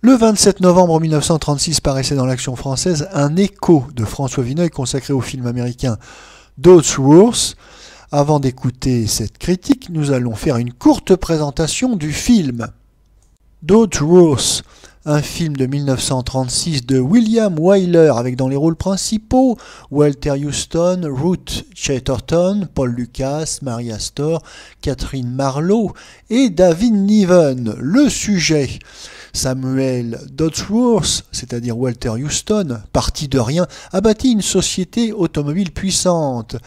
Le 27 novembre 1936 paraissait dans l'Action française un écho de François Vineuil consacré au film américain Dodge Wars. Avant d'écouter cette critique, nous allons faire une courte présentation du film. Dodge Wars, un film de 1936 de William Wyler avec dans les rôles principaux Walter Huston, Ruth Chatterton, Paul Lucas, Mary Astor, Catherine Marlowe et David Niven. Le sujet: Samuel Dodsworth, c'est-à-dire Walter Huston, parti de rien, a bâti une société automobile puissante.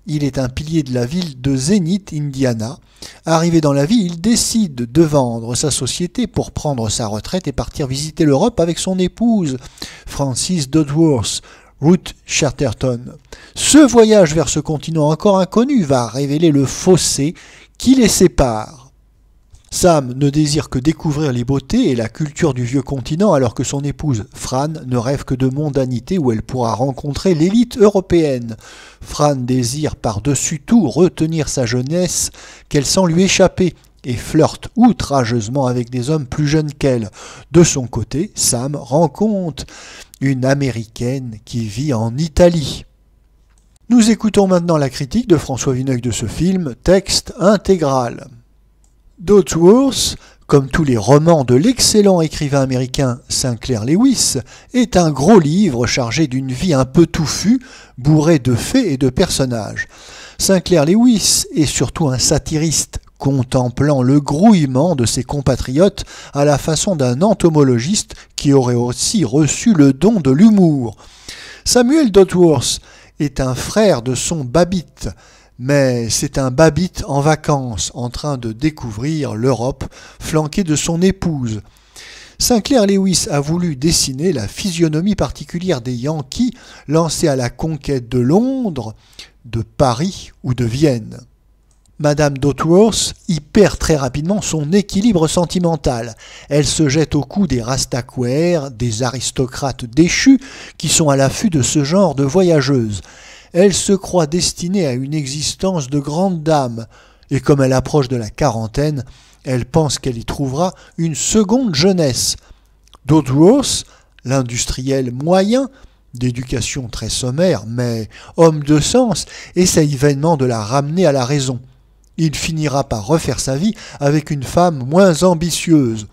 Il est un pilier de la ville de Zenith, Indiana. Arrivé dans la vie, il décide de vendre sa société pour prendre sa retraite et partir visiter l'Europe avec son épouse, Frances Dodsworth, Ruth Chatterton. Ce voyage vers ce continent encore inconnu va révéler le fossé qui les sépare. Sam ne désire que découvrir les beautés et la culture du vieux continent alors que son épouse, Fran, ne rêve que de mondanité où elle pourra rencontrer l'élite européenne. Fran désire par-dessus tout retenir sa jeunesse qu'elle sent lui échapper et flirte outrageusement avec des hommes plus jeunes qu'elle. De son côté, Sam rencontre une Américaine qui vit en Italie. Nous écoutons maintenant la critique de François Vineuil de ce film, texte intégral. Dodge Wars, comme tous les romans de l'excellent écrivain américain Sinclair Lewis, est un gros livre chargé d'une vie un peu touffue, bourré de faits et de personnages. Sinclair Lewis est surtout un satiriste, contemplant le grouillement de ses compatriotes à la façon d'un entomologiste qui aurait aussi reçu le don de l'humour. Samuel Dodsworth est un frère de son Babbitt, mais c'est un Babbitt en vacances, en train de découvrir l'Europe, flanqué de son épouse. Sinclair Lewis a voulu dessiner la physionomie particulière des Yankees lancés à la conquête de Londres, de Paris ou de Vienne. Madame Dodsworth y perd très rapidement son équilibre sentimental. Elle se jette au cou des rastaquaires, des aristocrates déchus qui sont à l'affût de ce genre de voyageuses. Elle se croit destinée à une existence de grande dame, et comme elle approche de la quarantaine, elle pense qu'elle y trouvera une seconde jeunesse. Dodsworth, l'industriel moyen, d'éducation très sommaire, mais homme de sens, essaye vainement de la ramener à la raison. Il finira par refaire sa vie avec une femme moins ambitieuse.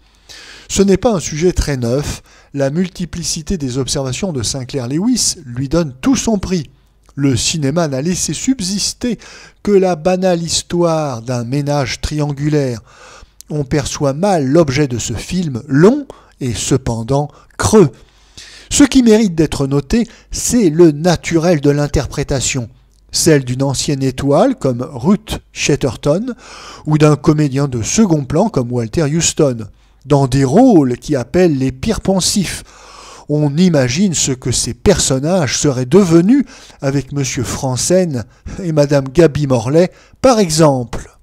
Ce n'est pas un sujet très neuf, la multiplicité des observations de Sinclair Lewis lui donne tout son prix. Le cinéma n'a laissé subsister que la banale histoire d'un ménage triangulaire. On perçoit mal l'objet de ce film, long et cependant creux. Ce qui mérite d'être noté, c'est le naturel de l'interprétation, celle d'une ancienne étoile comme Ruth Chatterton ou d'un comédien de second plan comme Walter Huston, dans des rôles qui appellent les pires poncifs. On imagine ce que ces personnages seraient devenus avec M. Franzen et Mme Gaby Morley, par exemple.